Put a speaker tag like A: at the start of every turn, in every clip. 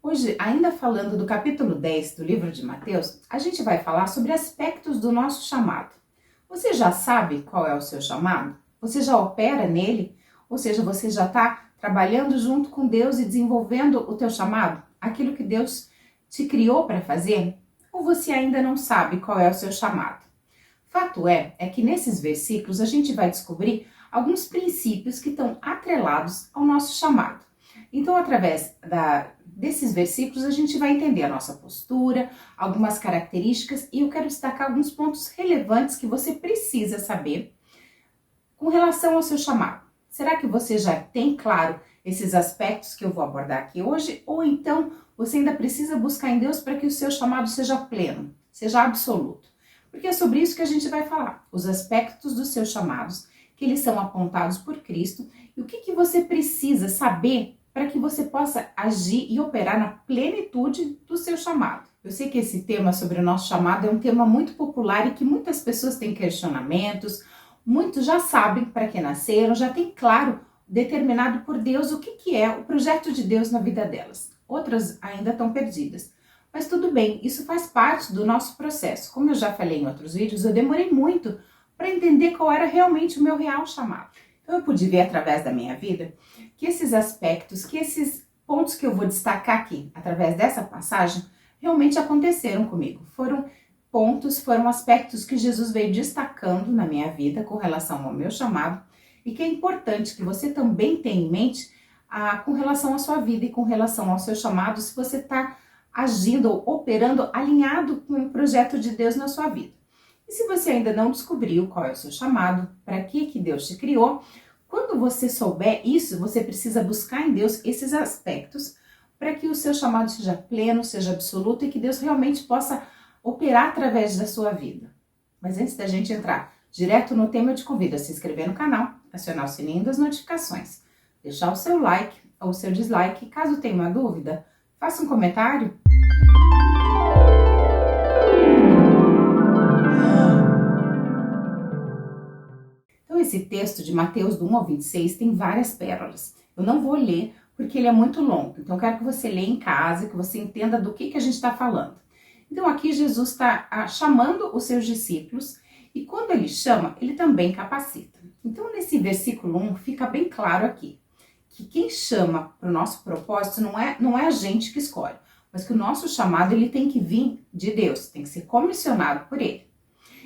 A: Hoje, ainda falando do capítulo 10 do livro de Mateus, a gente vai falar sobre aspectos do nosso chamado. Você já sabe qual é o seu chamado? Você já opera nele? Ou seja, você já está trabalhando junto com Deus e desenvolvendo o teu chamado? Aquilo que Deus te criou para fazer? Ou você ainda não sabe qual é o seu chamado? Fato é que nesses versículos a gente vai descobrir alguns princípios que estão atrelados ao nosso chamado. Então, através desses versículos, a gente vai entender a nossa postura, algumas características, e eu quero destacar alguns pontos relevantes que você precisa saber com relação ao seu chamado. Será que você já tem claro esses aspectos que eu vou abordar aqui hoje? Ou então você ainda precisa buscar em Deus para que o seu chamado seja pleno, seja absoluto? Porque é sobre isso que a gente vai falar, os aspectos dos seus chamados, que eles são apontados por Cristo, e o que você precisa saber para que você possa agir e operar na plenitude do seu chamado. Eu sei que esse tema sobre o nosso chamado é um tema muito popular e que muitas pessoas têm questionamentos, muitos já sabem para que nasceram, já tem claro, determinado por Deus, o que é o projeto de Deus na vida delas. Outras ainda estão perdidas. Mas tudo bem, isso faz parte do nosso processo. Como eu já falei em outros vídeos, eu demorei muito para entender qual era realmente o meu real chamado. Então eu pude ver através da minha vida que esses aspectos, que esses pontos que eu vou destacar aqui, através dessa passagem, realmente aconteceram comigo. Foram pontos, foram aspectos que Jesus veio destacando na minha vida com relação ao meu chamado e que é importante que você também tenha em mente com relação à sua vida e com relação ao seu chamado, se você está agindo ou operando alinhado com o projeto de Deus na sua vida. E se você ainda não descobriu qual é o seu chamado, para que Deus te criou, quando você souber isso, você precisa buscar em Deus esses aspectos para que o seu chamado seja pleno, seja absoluto e que Deus realmente possa operar através da sua vida. Mas antes da gente entrar direto no tema, eu te convido a se inscrever no canal, acionar o sininho das notificações, deixar o seu like ou o seu dislike. Caso tenha uma dúvida, faça um comentário. Então esse texto de Mateus do 1 ao 26 tem várias pérolas. Eu não vou ler porque ele é muito longo, então eu quero que você leia em casa, que você entenda do que a gente está falando. Então aqui Jesus está chamando os seus discípulos e quando ele chama, ele também capacita. Então nesse versículo 1 fica bem claro aqui, que quem chama para o nosso propósito não é a gente que escolhe, mas que o nosso chamado ele tem que vir de Deus, tem que ser comissionado por ele.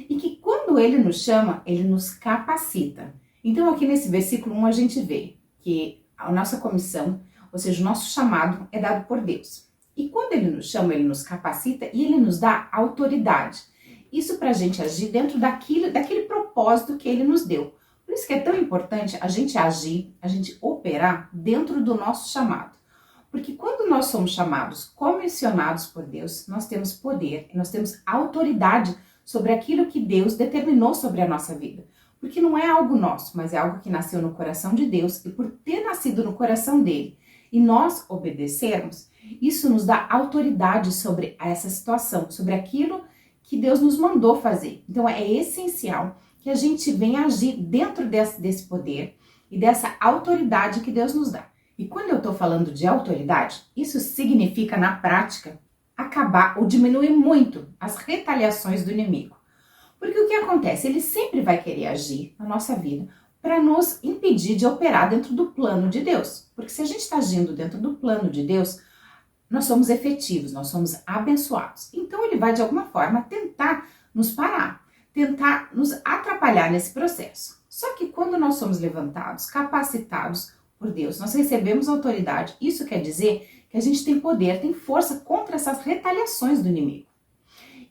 A: E que quando ele nos chama, ele nos capacita. Então aqui nesse versículo 1 a gente vê que a nossa comissão, ou seja, o nosso chamado é dado por Deus. E quando ele nos chama, ele nos capacita e ele nos dá autoridade. Isso para a gente agir dentro daquele propósito que ele nos deu. Por isso que é tão importante a gente agir, a gente operar dentro do nosso chamado. Porque quando nós somos chamados, comissionados por Deus, nós temos poder, nós temos autoridade sobre aquilo que Deus determinou sobre a nossa vida. Porque não é algo nosso, mas é algo que nasceu no coração de Deus e por ter nascido no coração dele e nós obedecermos, isso nos dá autoridade sobre essa situação, sobre aquilo que Deus nos mandou fazer. Então é essencial que a gente venha agir dentro desse poder e dessa autoridade que Deus nos dá. E quando eu estou falando de autoridade, isso significa na prática acabar ou diminuir muito as retaliações do inimigo. Porque o que acontece? Ele sempre vai querer agir na nossa vida para nos impedir de operar dentro do plano de Deus. Porque se a gente está agindo dentro do plano de Deus, nós somos efetivos, nós somos abençoados. Então ele vai de alguma forma tentar nos parar, tentar nos atrapalhar nesse processo. Só que quando nós somos levantados, capacitados por Deus, nós recebemos autoridade. Isso quer dizer que a gente tem poder, tem força contra essas retaliações do inimigo.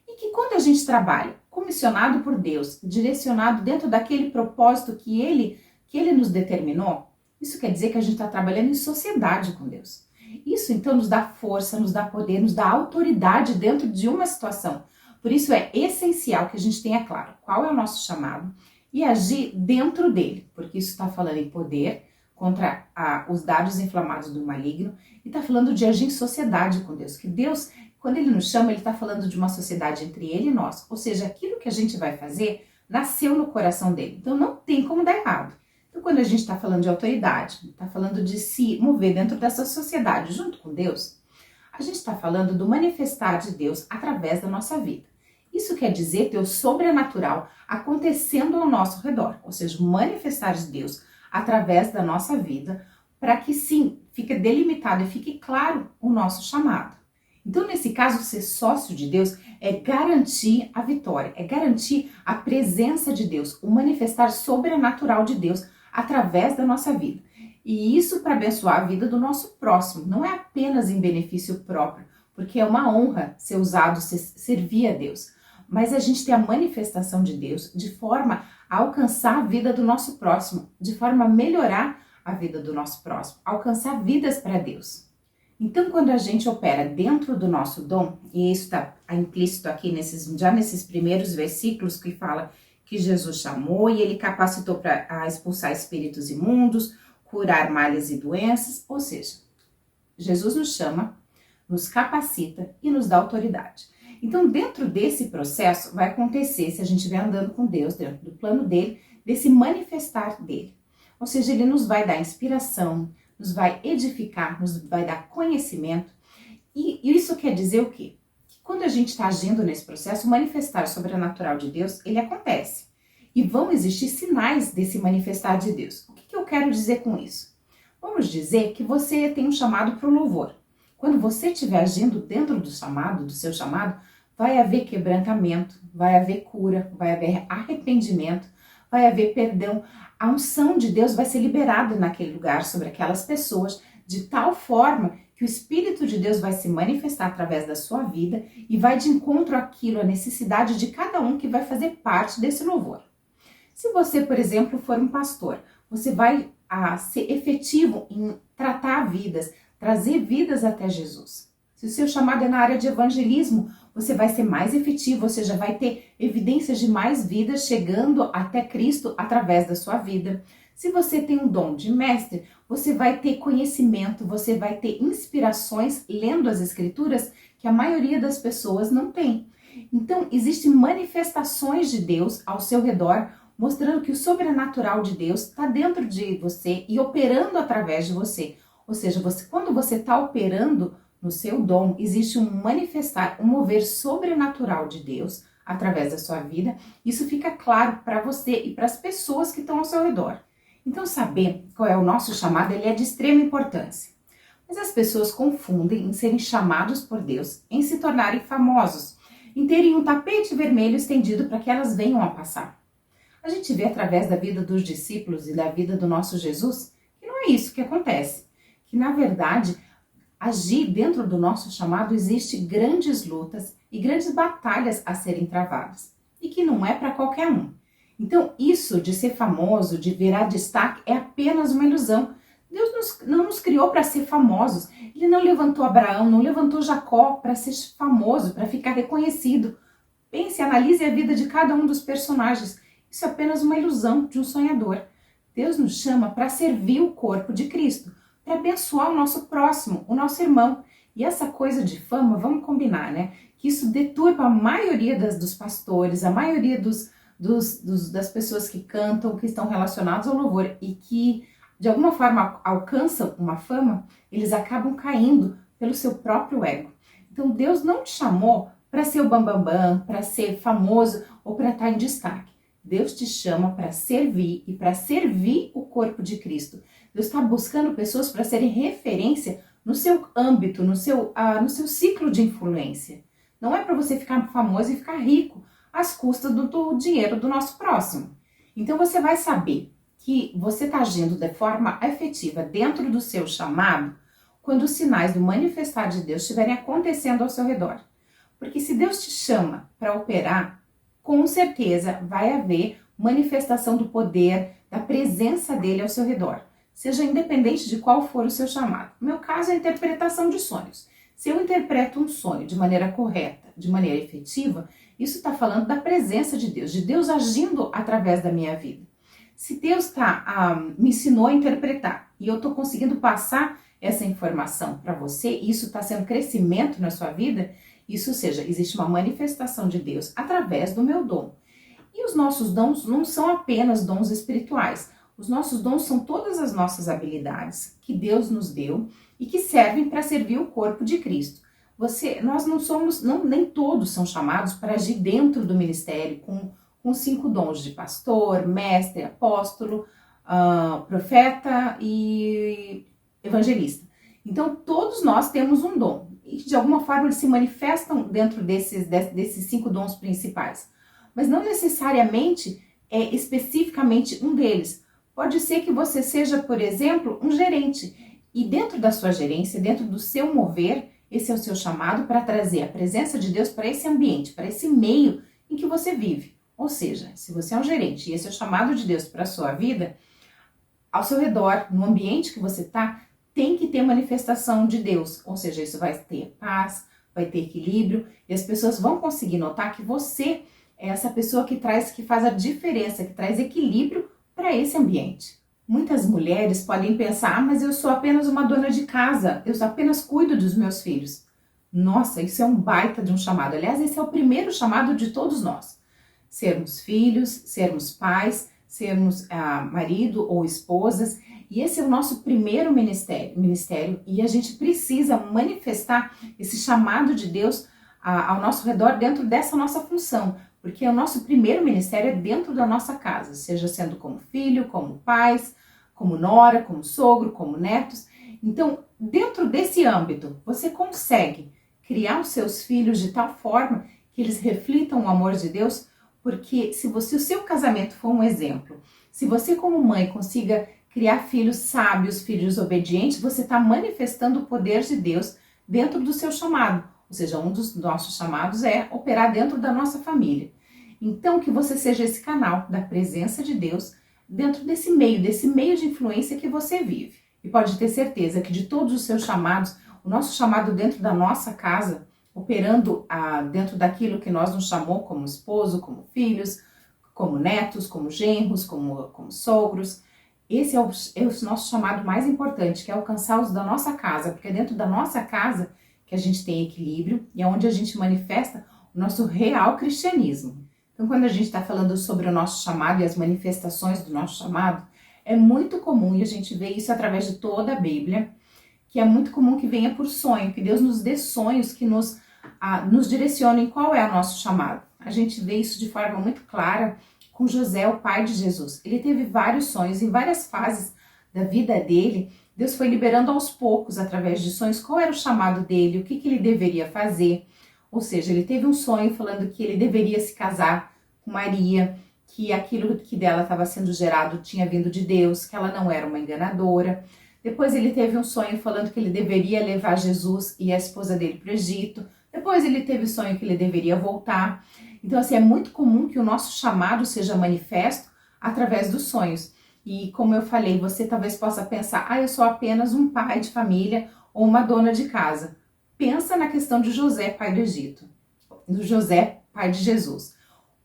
A: E que quando a gente trabalha comissionado por Deus, direcionado dentro daquele propósito que ele nos determinou, isso quer dizer que a gente está trabalhando em sociedade com Deus. Isso então nos dá força, nos dá poder, nos dá autoridade dentro de uma situação. Por isso é essencial que a gente tenha claro qual é o nosso chamado e agir dentro dele, porque isso está falando em poder contra os dardos inflamados do maligno e está falando de agir em sociedade com Deus, que Deus, quando ele nos chama, ele está falando de uma sociedade entre ele e nós, ou seja, aquilo que a gente vai fazer nasceu no coração dele, então não tem como dar errado. Então quando a gente está falando de autoridade, está falando de se mover dentro dessa sociedade junto com Deus, a gente está falando do manifestar de Deus através da nossa vida. Isso quer dizer ter o sobrenatural acontecendo ao nosso redor, ou seja, o manifestar de Deus através da nossa vida, para que sim, fique delimitado e fique claro o nosso chamado. Então, nesse caso, ser sócio de Deus é garantir a vitória, é garantir a presença de Deus, o manifestar sobrenatural de Deus através da nossa vida. E isso para abençoar a vida do nosso próximo, não é apenas em benefício próprio, porque é uma honra ser usado, servir a Deus. Mas a gente tem a manifestação de Deus de forma a alcançar a vida do nosso próximo, de forma a melhorar a vida do nosso próximo, alcançar vidas para Deus. Então, quando a gente opera dentro do nosso dom, e isso está implícito aqui já nesses primeiros versículos que fala que Jesus chamou e ele capacitou para expulsar espíritos imundos, curar males e doenças, ou seja, Jesus nos chama, nos capacita e nos dá autoridade. Então, dentro desse processo, vai acontecer, se a gente estiver andando com Deus, dentro do plano dele, desse manifestar dele. Ou seja, ele nos vai dar inspiração, nos vai edificar, nos vai dar conhecimento. E isso quer dizer o quê? Que quando a gente está agindo nesse processo, o manifestar sobrenatural de Deus, ele acontece. E vão existir sinais desse manifestar de Deus. O que eu quero dizer com isso? Vamos dizer que você tem um chamado para o louvor. Quando você estiver agindo dentro do chamado, do seu chamado, vai haver quebrantamento, vai haver cura, vai haver arrependimento, vai haver perdão. A unção de Deus vai ser liberada naquele lugar sobre aquelas pessoas de tal forma que o Espírito de Deus vai se manifestar através da sua vida e vai de encontro àquilo, à necessidade de cada um que vai fazer parte desse louvor. Se você, por exemplo, for um pastor, você vai ser efetivo em tratar vidas, trazer vidas até Jesus. Se o seu chamado é na área de evangelismo, você vai ser mais efetivo, ou seja, vai ter evidências de mais vidas chegando até Cristo através da sua vida. Se você tem um dom de mestre, você vai ter conhecimento, você vai ter inspirações lendo as escrituras que a maioria das pessoas não tem. Então, existem manifestações de Deus ao seu redor, mostrando que o sobrenatural de Deus está dentro de você e operando através de você. Ou seja, quando você está operando no seu dom, existe um manifestar, um mover sobrenatural de Deus através da sua vida. Isso fica claro para você e para as pessoas que estão ao seu redor. Então, saber qual é o nosso chamado, ele é de extrema importância. Mas as pessoas confundem em serem chamados por Deus, em se tornarem famosos, em terem um tapete vermelho estendido para que elas venham a passar. A gente vê através da vida dos discípulos e da vida do nosso Jesus que não é isso que acontece. Que, na verdade, agir dentro do nosso chamado existe grandes lutas e grandes batalhas a serem travadas. E que não é para qualquer um. Então, isso de ser famoso, de virar destaque, é apenas uma ilusão. Deus não nos criou para ser famosos. Ele não levantou Abraão, não levantou Jacó para ser famoso, para ficar reconhecido. Pense, analise a vida de cada um dos personagens. Isso é apenas uma ilusão de um sonhador. Deus nos chama para servir o corpo de Cristo, para abençoar o nosso próximo, o nosso irmão. E essa coisa de fama, vamos combinar, né? Que isso deturpa a maioria dos pastores, a maioria das pessoas que cantam, que estão relacionados ao louvor e que de alguma forma alcançam uma fama, eles acabam caindo pelo seu próprio ego. Então Deus não te chamou para ser o bambambam, para ser famoso ou para estar em destaque. Deus te chama para servir e para servir o corpo de Cristo. Deus está buscando pessoas para serem referência no seu âmbito, no seu ciclo de influência. Não é para você ficar famoso e ficar rico às custas do dinheiro do nosso próximo. Então você vai saber que você está agindo de forma efetiva dentro do seu chamado quando os sinais do manifestar de Deus estiverem acontecendo ao seu redor. Porque se Deus te chama para operar, com certeza vai haver manifestação do poder, da presença dele ao seu redor. Seja independente de qual for o seu chamado. No meu caso é a interpretação de sonhos. Se eu interpreto um sonho de maneira correta, de maneira efetiva, isso está falando da presença de Deus agindo através da minha vida. Se Deus me ensinou a interpretar e eu estou conseguindo passar essa informação para você, e isso está sendo crescimento na sua vida, isso seja, existe uma manifestação de Deus através do meu dom. E os nossos dons não são apenas dons espirituais. Os nossos dons são todas as nossas habilidades que Deus nos deu e que servem para servir o corpo de Cristo. Nós não somos, nem todos são chamados para agir dentro do ministério com 5 dons de pastor, mestre, apóstolo, profeta e evangelista. Então, todos nós temos um dom. E, de alguma forma, eles se manifestam dentro desses 5 dons principais. Mas não necessariamente é especificamente um deles. Pode ser que você seja, por exemplo, um gerente. E dentro da sua gerência, dentro do seu mover, esse é o seu chamado para trazer a presença de Deus para esse ambiente, para esse meio em que você vive. Ou seja, se você é um gerente e esse é o chamado de Deus para a sua vida, ao seu redor, no ambiente que você está, tem que ter manifestação de Deus. Ou seja, isso vai ter paz, vai ter equilíbrio e as pessoas vão conseguir notar que você é essa pessoa que faz a diferença, que traz equilíbrio para esse ambiente. Muitas mulheres podem pensar, mas eu sou apenas uma dona de casa, eu apenas cuido dos meus filhos. Nossa, isso é um baita de um chamado. Aliás, esse é o primeiro chamado de todos nós. Sermos filhos, sermos pais, sermos marido ou esposas. E esse é o nosso primeiro ministério e a gente precisa manifestar esse chamado de Deus ao nosso redor dentro dessa nossa função. Porque o nosso primeiro ministério é dentro da nossa casa, seja sendo como filho, como pais, como nora, como sogro, como netos. Então, dentro desse âmbito, você consegue criar os seus filhos de tal forma que eles reflitam o amor de Deus, porque se o seu casamento for um exemplo, se você como mãe consiga criar filhos sábios, filhos obedientes, você está manifestando o poder de Deus dentro do seu chamado. Ou seja, um dos nossos chamados é operar dentro da nossa família. Então, que você seja esse canal da presença de Deus dentro desse meio de influência que você vive. E pode ter certeza que de todos os seus chamados, o nosso chamado dentro da nossa casa, operando dentro daquilo que nós nos chamou como esposo, como filhos, como netos, como genros, como sogros, esse é o nosso chamado mais importante, que é alcançar os da nossa casa, porque é dentro da nossa casa que a gente tem equilíbrio e é onde a gente manifesta o nosso real cristianismo. Então, quando a gente está falando sobre o nosso chamado e as manifestações do nosso chamado, é muito comum, e a gente vê isso através de toda a Bíblia, que é muito comum que venha por sonho, que Deus nos dê sonhos que nos direcionem qual é o nosso chamado. A gente vê isso de forma muito clara com José, o pai de Jesus. Ele teve vários sonhos, em várias fases da vida dele, Deus foi liberando aos poucos, através de sonhos, qual era o chamado dele, o que ele deveria fazer. Ou seja, ele teve um sonho falando que ele deveria se casar com Maria, que aquilo que dela estava sendo gerado tinha vindo de Deus, que ela não era uma enganadora. Depois ele teve um sonho falando que ele deveria levar Jesus e a esposa dele para o Egito. Depois ele teve o sonho que ele deveria voltar. Então, assim, é muito comum que o nosso chamado seja manifesto através dos sonhos. E como eu falei, você talvez possa pensar, eu sou apenas um pai de família ou uma dona de casa. Pensa na questão de José, pai do Egito, do José, pai de Jesus.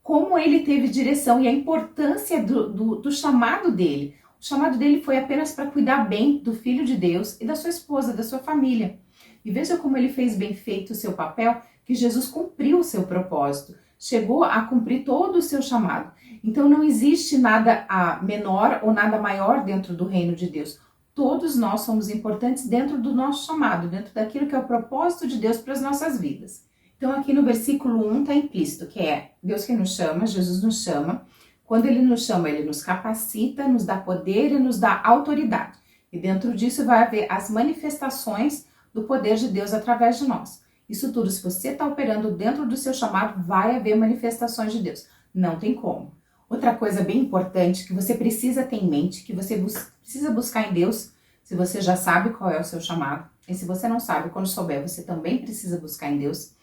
A: Como ele teve direção e a importância do chamado dele. O chamado dele foi apenas para cuidar bem do filho de Deus e da sua esposa, da sua família. E veja como ele fez bem feito o seu papel, que Jesus cumpriu o seu propósito, chegou a cumprir todo o seu chamado. Então não existe nada menor ou nada maior dentro do reino de Deus. Todos nós somos importantes dentro do nosso chamado, dentro daquilo que é o propósito de Deus para as nossas vidas. Então aqui no versículo 1 está implícito, que é Deus que nos chama, Jesus nos chama. Quando ele nos chama, ele nos capacita, nos dá poder e nos dá autoridade. E dentro disso vai haver as manifestações do poder de Deus através de nós. Isso tudo, se você está operando dentro do seu chamado, vai haver manifestações de Deus. Não tem como. Outra coisa bem importante que você precisa ter em mente, que você precisa buscar em Deus, se você já sabe qual é o seu chamado, e se você não sabe, quando souber, você também precisa buscar em Deus,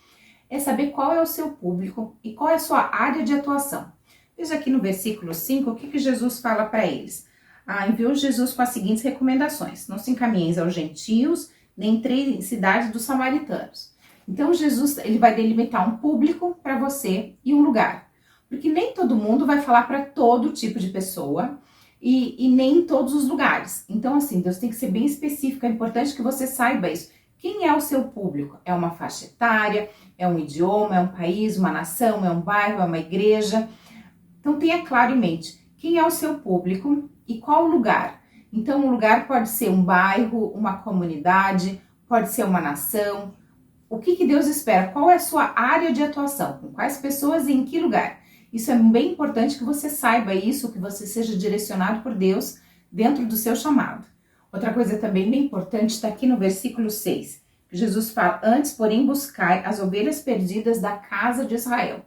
A: é saber qual é o seu público e qual é a sua área de atuação. Veja aqui no versículo 5 o que Jesus fala para eles. Enviou Jesus com as seguintes recomendações: não se encaminheis aos gentios, nem entrei em cidades dos samaritanos. Então Jesus ele vai delimitar um público para você e um lugar. Porque nem todo mundo vai falar para todo tipo de pessoa e nem em todos os lugares. Então assim, Deus tem que ser bem específico, é importante que você saiba isso. Quem é o seu público? É uma faixa etária, é um idioma, é um país, uma nação, é um bairro, é uma igreja. Então tenha claro em mente quem é o seu público e qual lugar. Então um lugar pode ser um bairro, uma comunidade, pode ser uma nação, o que Deus espera, qual é a sua área de atuação, com quais pessoas e em que lugar. Isso é bem importante que você saiba isso, que você seja direcionado por Deus dentro do seu chamado. Outra coisa também bem importante está aqui no versículo 6, que Jesus fala, antes, porém, buscai as ovelhas perdidas da casa de Israel.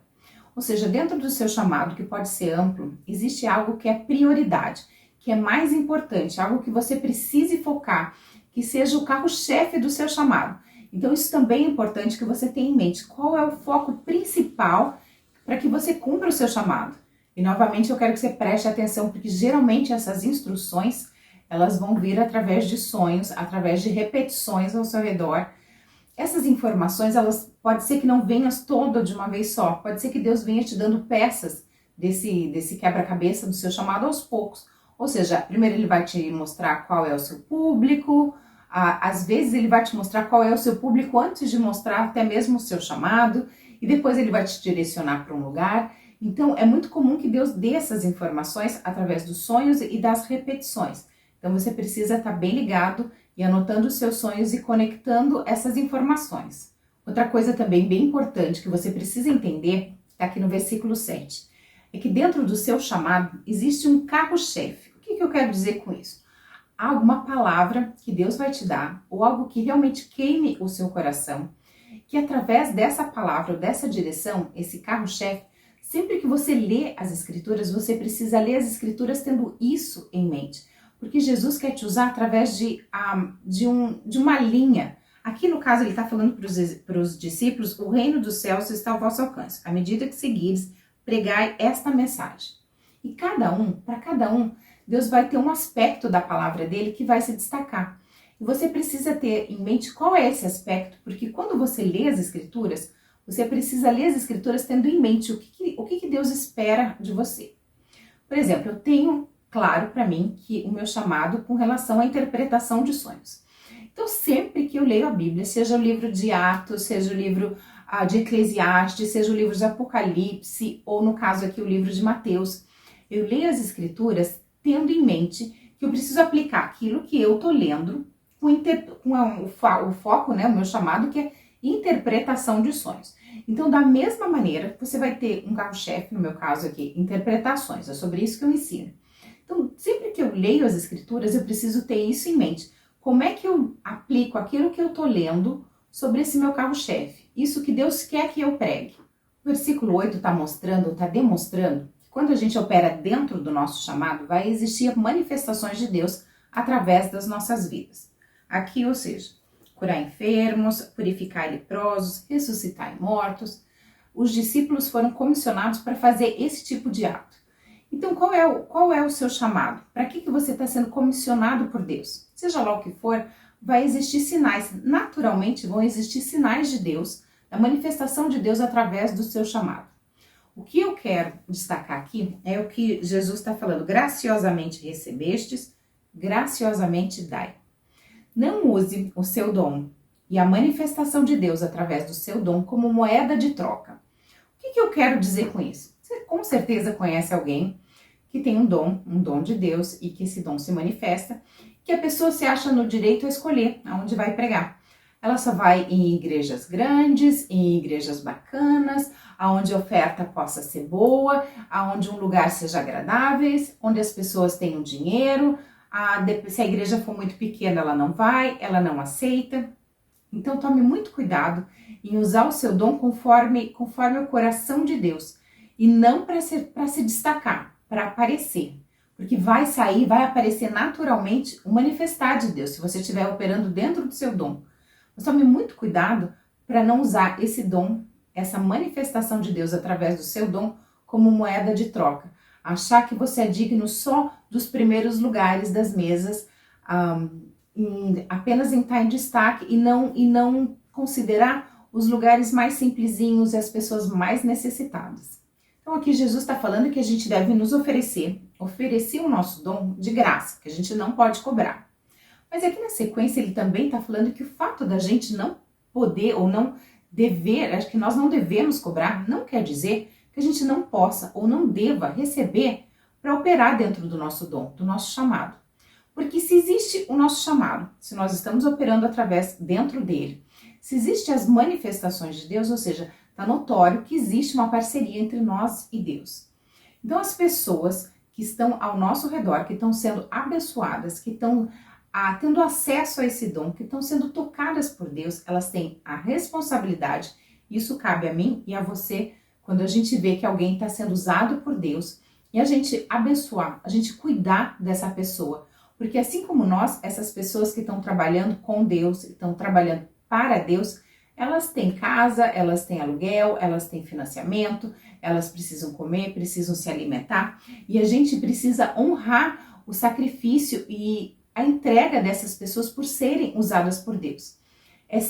A: Ou seja, dentro do seu chamado, que pode ser amplo, existe algo que é prioridade, que é mais importante, algo que você precise focar, que seja o carro-chefe do seu chamado. Então, isso também é importante que você tenha em mente qual é o foco principal para que você cumpra o seu chamado. E, novamente, eu quero que você preste atenção, porque geralmente essas instruções, elas vão vir através de sonhos, através de repetições ao seu redor. Essas informações, elas pode ser que não venham todas de uma vez só, pode ser que Deus venha te dando peças desse quebra-cabeça do seu chamado aos poucos. Ou seja, primeiro ele vai te mostrar qual é o seu público, às vezes ele vai te mostrar qual é o seu público antes de mostrar até mesmo o seu chamado, e depois ele vai te direcionar para um lugar. Então, é muito comum que Deus dê essas informações através dos sonhos e das repetições. Então, você precisa estar bem ligado e anotando os seus sonhos e conectando essas informações. Outra coisa também bem importante que você precisa entender, está aqui no versículo 7, é que dentro do seu chamado existe um carro-chefe. O que eu quero dizer com isso? Há alguma palavra que Deus vai te dar, ou algo que realmente queime o seu coração, que através dessa palavra, ou dessa direção, esse carro-chefe, sempre que você lê as Escrituras, você precisa ler as Escrituras tendo isso em mente. Porque Jesus quer te usar através de uma linha. Aqui no caso ele está falando para os discípulos, o reino dos céus está ao vosso alcance. À medida que seguires, pregai esta mensagem. E para cada um, Deus vai ter um aspecto da palavra dele que vai se destacar. E você precisa ter em mente qual é esse aspecto, porque quando você lê as Escrituras, você precisa ler as Escrituras tendo em mente o que Deus espera de você. Por exemplo, eu tenho claro para mim que o meu chamado com relação à interpretação de sonhos. Então, sempre que eu leio a Bíblia, seja o livro de Atos, seja o livro de Eclesiastes, seja o livro de Apocalipse, ou no caso aqui o livro de Mateus, eu leio as Escrituras tendo em mente que eu preciso aplicar aquilo que eu estou lendo com o foco, né, o meu chamado, que é interpretação de sonhos. Então, da mesma maneira, você vai ter um carro-chefe, no meu caso aqui, interpretações, é sobre isso que eu ensino. Então, sempre que eu leio as Escrituras, eu preciso ter isso em mente. Como é que eu aplico aquilo que eu estou lendo sobre esse meu carro-chefe? Isso que Deus quer que eu pregue. O versículo 8 está demonstrando que quando a gente opera dentro do nosso chamado, vai existir manifestações de Deus através das nossas vidas. Aqui, ou seja, curar enfermos, purificar leprosos, ressuscitar mortos. Os discípulos foram comissionados para fazer esse tipo de ato. Então, qual é o seu chamado? Para que você está sendo comissionado por Deus? Seja lá o que for, vai existir sinais. Naturalmente, vão existir sinais de Deus, da manifestação de Deus através do seu chamado. O que eu quero destacar aqui é o que Jesus está falando. Graciosamente recebestes, graciosamente dai. Não use o seu dom e a manifestação de Deus através do seu dom como moeda de troca. O que eu quero dizer com isso? Você com certeza conhece alguém que tem um dom de Deus e que esse dom se manifesta, que a pessoa se acha no direito a escolher aonde vai pregar. Ela só vai em igrejas grandes, em igrejas bacanas, aonde a oferta possa ser boa, aonde um lugar seja agradável, onde as pessoas tenham dinheiro. Se a igreja for muito pequena, ela não vai, ela não aceita. Então tome muito cuidado em usar o seu dom conforme o coração de Deus. E não para se destacar, para aparecer. Porque vai aparecer naturalmente o manifestar de Deus, se você estiver operando dentro do seu dom. Mas tome muito cuidado para não usar esse dom, essa manifestação de Deus através do seu dom, como moeda de troca. Achar que você é digno só dos primeiros lugares das mesas, apenas em estar em destaque e não considerar os lugares mais simplesinhos e as pessoas mais necessitadas. Então aqui Jesus está falando que a gente deve nos oferecer o nosso dom de graça, que a gente não pode cobrar. Mas aqui na sequência ele também está falando que o fato da gente não poder ou não dever, acho que nós não devemos cobrar, não quer dizer que a gente não possa ou não deva receber para operar dentro do nosso dom, do nosso chamado. Porque se existe o nosso chamado, se nós estamos operando dentro dele, Se existem as manifestações de Deus, ou seja, está notório que existe uma parceria entre nós e Deus. Então as pessoas que estão ao nosso redor, que estão sendo abençoadas, que estão tendo acesso a esse dom, que estão sendo tocadas por Deus, elas têm a responsabilidade, isso cabe a mim e a você, quando a gente vê que alguém está sendo usado por Deus, e a gente abençoar, a gente cuidar dessa pessoa. Porque assim como nós, essas pessoas que estão trabalhando com Deus, estão trabalhando para Deus, elas têm casa, elas têm aluguel, elas têm financiamento, elas precisam comer, precisam se alimentar. E a gente precisa honrar o sacrifício e a entrega dessas pessoas por serem usadas por Deus. É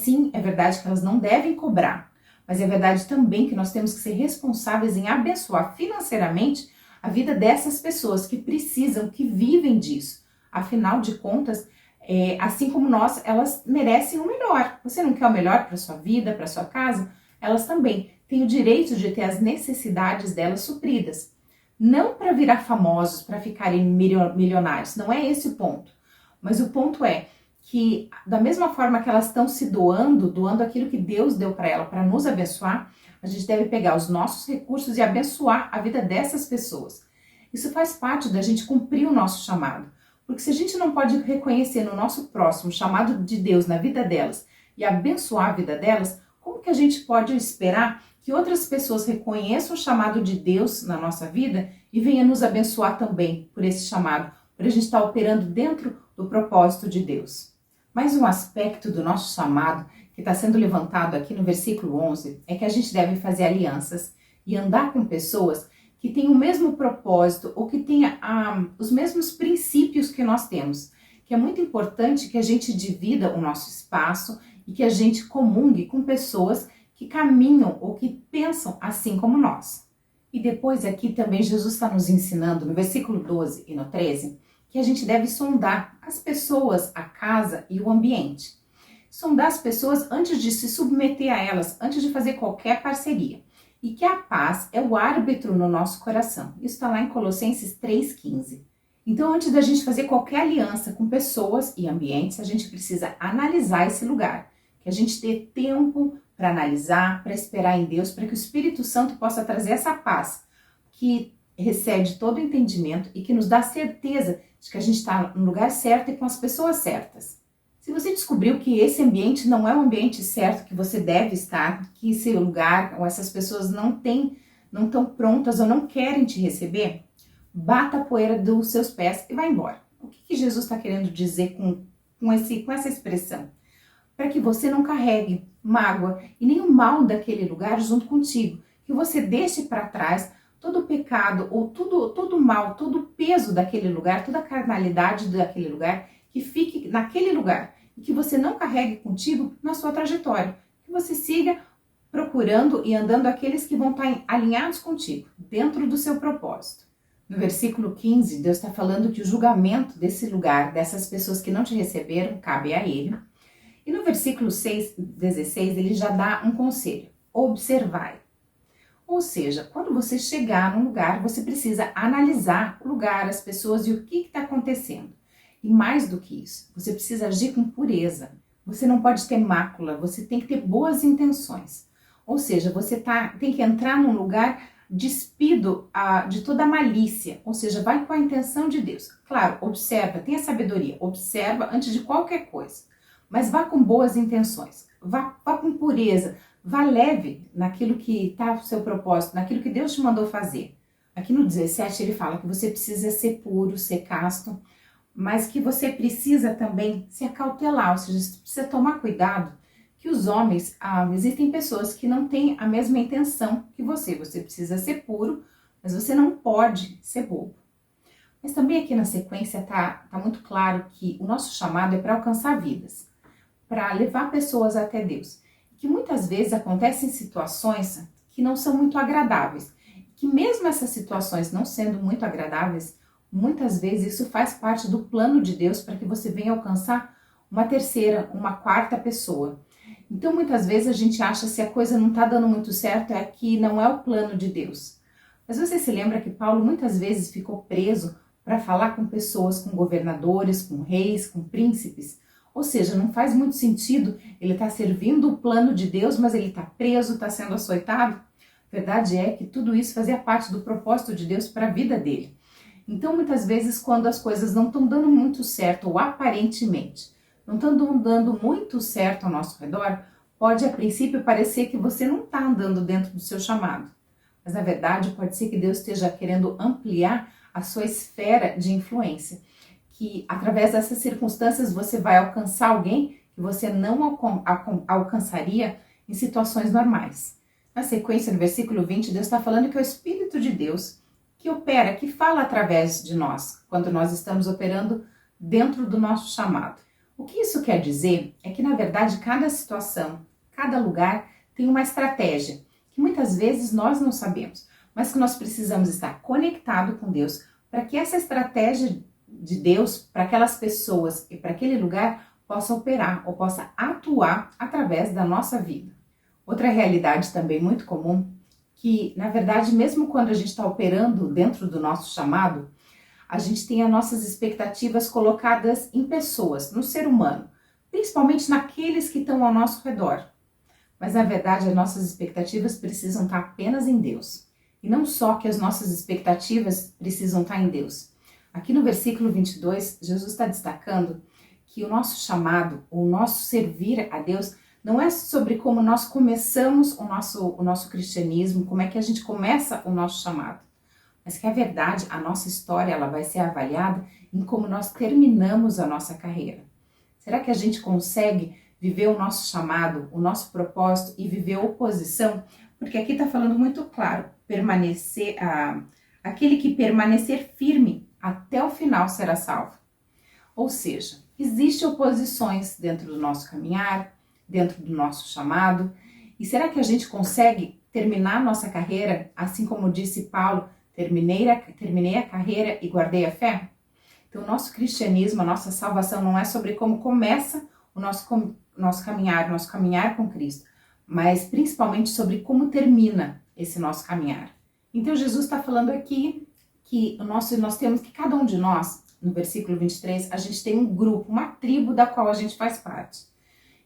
A: verdade que elas não devem cobrar, mas é verdade também que nós temos que ser responsáveis em abençoar financeiramente a vida dessas pessoas que precisam, que vivem disso. Afinal de contas, assim como nós, elas merecem o melhor. Você não quer o melhor para sua vida, para sua casa? Elas também têm o direito de ter as necessidades delas supridas. Não para virar famosos, para ficarem milionários, não é esse o ponto. Mas o ponto é que, da mesma forma que elas estão se doando aquilo que Deus deu para ela, para nos abençoar, a gente deve pegar os nossos recursos e abençoar a vida dessas pessoas. Isso faz parte da gente cumprir o nosso chamado. Porque se a gente não pode reconhecer no nosso próximo o chamado de Deus na vida delas e abençoar a vida delas, como que a gente pode esperar que outras pessoas reconheçam o chamado de Deus na nossa vida e venham nos abençoar também por esse chamado, por a gente estar operando dentro do propósito de Deus? Mais um aspecto do nosso chamado que está sendo levantado aqui no versículo 11 é que a gente deve fazer alianças e andar com pessoas que tenham o mesmo propósito ou que tenham os mesmos princípios que nós temos. Que é muito importante que a gente divida o nosso espaço e que a gente comungue com pessoas que caminham ou que pensam assim como nós. E depois aqui também Jesus está nos ensinando no versículo 12 e no 13 que a gente deve sondar as pessoas, a casa e o ambiente. Sondar as pessoas antes de se submeter a elas, antes de fazer qualquer parceria. E que a paz é o árbitro no nosso coração. Isso está lá em Colossenses 3,15. Então, antes da gente fazer qualquer aliança com pessoas e ambientes, a gente precisa analisar esse lugar. Que a gente dê tempo para analisar, para esperar em Deus, para que o Espírito Santo possa trazer essa paz que recebe todo o entendimento e que nos dá certeza de que a gente está no lugar certo e com as pessoas certas. Se você descobriu que esse ambiente não é o ambiente certo que você deve estar, que esse lugar ou essas pessoas não estão prontas ou não querem te receber, bata a poeira dos seus pés e vai embora. O que Jesus está querendo dizer com essa expressão? Para que você não carregue mágoa e nem o mal daquele lugar junto contigo, que você deixe para trás todo o pecado ou todo o mal, todo o peso daquele lugar, toda a carnalidade daquele lugar, que fique naquele lugar e que você não carregue contigo na sua trajetória, que você siga procurando e andando aqueles que vão estar alinhados contigo, dentro do seu propósito. No versículo 15, Deus está falando que o julgamento desse lugar, dessas pessoas que não te receberam, cabe a Ele. E no versículo 16, ele já dá um conselho: observai. Ou seja, quando você chegar num lugar, você precisa analisar o lugar, as pessoas e o que está acontecendo. E mais do que isso, você precisa agir com pureza. Você não pode ter mácula, você tem que ter boas intenções. Ou seja, você tem que entrar num lugar despido de toda a malícia. Ou seja, vai com a intenção de Deus. Claro, observa, tenha sabedoria, observa antes de qualquer coisa. Mas vá com boas intenções, vá com pureza, vá leve naquilo que está o seu propósito, naquilo que Deus te mandou fazer. Aqui no 17 ele fala que você precisa ser puro, ser casto, mas que você precisa também se acautelar, ou seja, você precisa tomar cuidado que os homens, existem pessoas que não têm a mesma intenção que você precisa ser puro, mas você não pode ser bobo. Mas também aqui na sequência tá muito claro que o nosso chamado é para alcançar vidas, para levar pessoas até Deus, que muitas vezes acontecem situações que não são muito agradáveis, que mesmo essas situações não sendo muito agradáveis, muitas vezes isso faz parte do plano de Deus para que você venha alcançar uma terceira, uma quarta pessoa. Então muitas vezes a gente acha, se a coisa não está dando muito certo, é que não é o plano de Deus. Mas você se lembra que Paulo muitas vezes ficou preso para falar com pessoas, com governadores, com reis, com príncipes? Ou seja, não faz muito sentido ele estar servindo o plano de Deus, mas ele está preso, está sendo açoitado. A verdade é que tudo isso fazia parte do propósito de Deus para a vida dele. Então, muitas vezes, quando as coisas não estão dando muito certo, ou aparentemente não estão dando muito certo ao nosso redor, pode a princípio parecer que você não está andando dentro do seu chamado. Mas na verdade pode ser que Deus esteja querendo ampliar a sua esfera de influência. Que através dessas circunstâncias você vai alcançar alguém que você não alcançaria em situações normais. Na sequência, no versículo 20, Deus está falando que é o Espírito de Deus que opera, que fala através de nós, quando nós estamos operando dentro do nosso chamado. O que isso quer dizer é que, na verdade, cada situação, cada lugar tem uma estratégia, que muitas vezes nós não sabemos, mas que nós precisamos estar conectado com Deus para que essa estratégia de Deus, para aquelas pessoas e para aquele lugar, possa operar ou possa atuar através da nossa vida. Outra realidade também muito comum, que na verdade mesmo quando a gente está operando dentro do nosso chamado, a gente tem as nossas expectativas colocadas em pessoas, no ser humano, principalmente naqueles que estão ao nosso redor. Mas na verdade as nossas expectativas precisam estar apenas em Deus. E não só que as nossas expectativas precisam estar em Deus. Aqui no versículo 22, Jesus está destacando que o nosso chamado, o nosso servir a Deus, não é sobre como nós começamos o nosso cristianismo, como é que a gente começa o nosso chamado. Mas que a verdade, a nossa história, ela vai ser avaliada em como nós terminamos a nossa carreira. Será que a gente consegue viver o nosso chamado, o nosso propósito e viver oposição? Porque aqui está falando muito claro, aquele que permanecer firme até o final será salvo. Ou seja, existem oposições dentro do nosso caminhar, dentro do nosso chamado. E será que a gente consegue terminar a nossa carreira, assim como disse Paulo, terminei a carreira e guardei a fé? Então, o nosso cristianismo, a nossa salvação não é sobre como começa o nosso caminhar com Cristo, mas principalmente sobre como termina esse nosso caminhar. Então, Jesus está falando aqui que nós temos que cada um de nós, no versículo 23, a gente tem um grupo, uma tribo da qual a gente faz parte.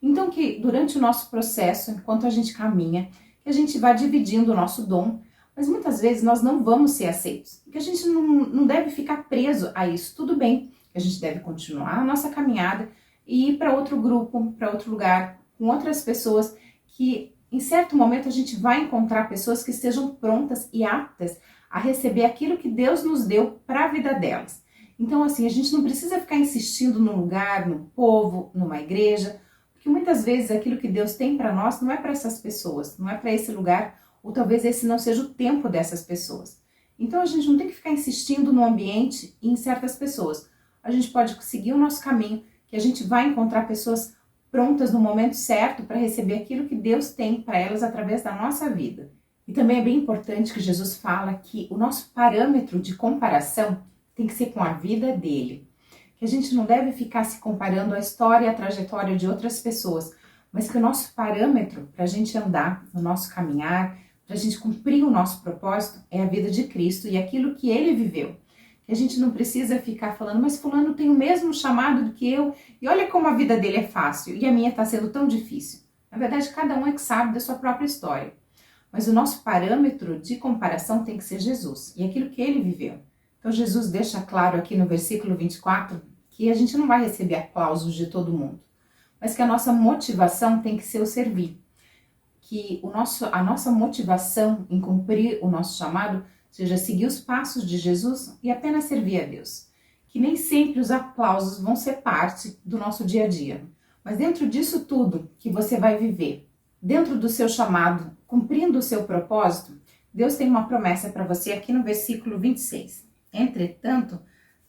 A: Então que durante o nosso processo, enquanto a gente caminha, que a gente vai dividindo o nosso dom, mas muitas vezes nós não vamos ser aceitos. Que a gente não deve ficar preso a isso, tudo bem. Que a gente deve continuar a nossa caminhada e ir para outro grupo, para outro lugar, com outras pessoas que em certo momento a gente vai encontrar pessoas que estejam prontas e aptas a receber aquilo que Deus nos deu para a vida delas. Então assim, a gente não precisa ficar insistindo num lugar, num povo, numa igreja, porque muitas vezes aquilo que Deus tem para nós não é para essas pessoas, não é para esse lugar, ou talvez esse não seja o tempo dessas pessoas. Então a gente não tem que ficar insistindo no ambiente e em certas pessoas. A gente pode seguir o nosso caminho, que a gente vai encontrar pessoas prontas no momento certo para receber aquilo que Deus tem para elas através da nossa vida. E também é bem importante que Jesus fala que o nosso parâmetro de comparação tem que ser com a vida dele. Que a gente não deve ficar se comparando a história e a trajetória de outras pessoas, mas que o nosso parâmetro para a gente andar no nosso caminhar, para a gente cumprir o nosso propósito, é a vida de Cristo e aquilo que ele viveu. Que a gente não precisa ficar falando, mas fulano tem o mesmo chamado do que eu, e olha como a vida dele é fácil, e a minha está sendo tão difícil. Na verdade, cada um é que sabe da sua própria história. Mas o nosso parâmetro de comparação tem que ser Jesus, e aquilo que ele viveu. Então Jesus deixa claro aqui no versículo 24, que a gente não vai receber aplausos de todo mundo, mas que a nossa motivação tem que ser o servir. Que a nossa motivação em cumprir o nosso chamado seja seguir os passos de Jesus e apenas servir a Deus. Que nem sempre os aplausos vão ser parte do nosso dia a dia, mas dentro disso tudo que você vai viver, dentro do seu chamado, cumprindo o seu propósito, Deus tem uma promessa para você aqui no versículo 26. Entretanto,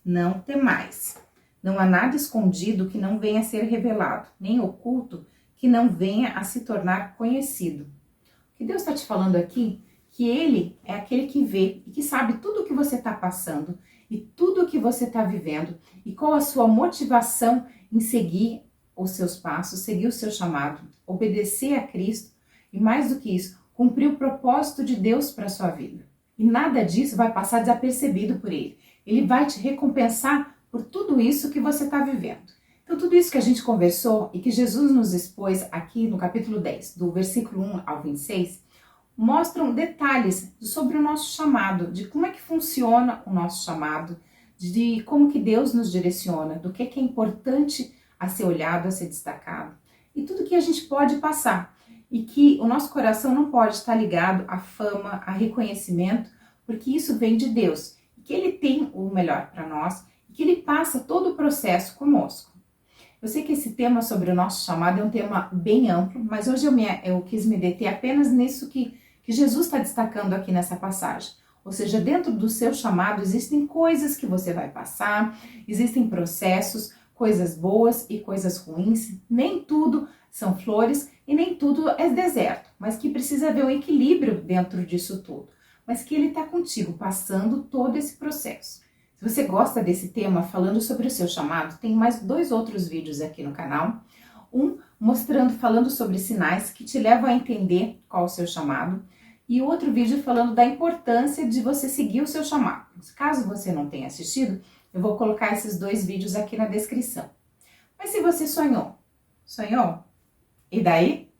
A: não temais. Não há nada escondido que não venha a ser revelado, nem oculto que não venha a se tornar conhecido. O que Deus está te falando aqui, que Ele é aquele que vê e que sabe tudo o que você está passando e tudo o que você está vivendo e qual a sua motivação em seguir os seus passos, seguir o seu chamado, obedecer a Cristo e mais do que isso, cumprir o propósito de Deus para a sua vida. E nada disso vai passar desapercebido por Ele. Ele vai te recompensar por tudo isso que você está vivendo. Então, tudo isso que a gente conversou e que Jesus nos expôs aqui no capítulo 10, do versículo 1 ao 26, mostram detalhes sobre o nosso chamado, de como é que funciona o nosso chamado, de como que Deus nos direciona, do que é importante a ser olhado, a ser destacado, e tudo que a gente pode passar, e que o nosso coração não pode estar ligado à fama, a reconhecimento, porque isso vem de Deus, e que Ele tem o melhor para nós, e que Ele passa todo o processo conosco. Eu sei que esse tema sobre o nosso chamado é um tema bem amplo, mas hoje eu quis me deter apenas nisso que Jesus está destacando aqui nessa passagem. Ou seja, dentro do seu chamado existem coisas que você vai passar, existem processos, coisas boas e coisas ruins. Nem tudo são flores e nem tudo é deserto, mas que precisa haver um equilíbrio dentro disso tudo. Mas que Ele está contigo, passando todo esse processo. Se você gosta desse tema, falando sobre o seu chamado, tem mais 2 outros vídeos aqui no canal. Um falando sobre sinais que te levam a entender qual é o seu chamado. E outro vídeo falando da importância de você seguir o seu chamado. Caso você não tenha assistido, eu vou colocar esses 2 vídeos aqui na descrição. Mas se você sonhou? E daí?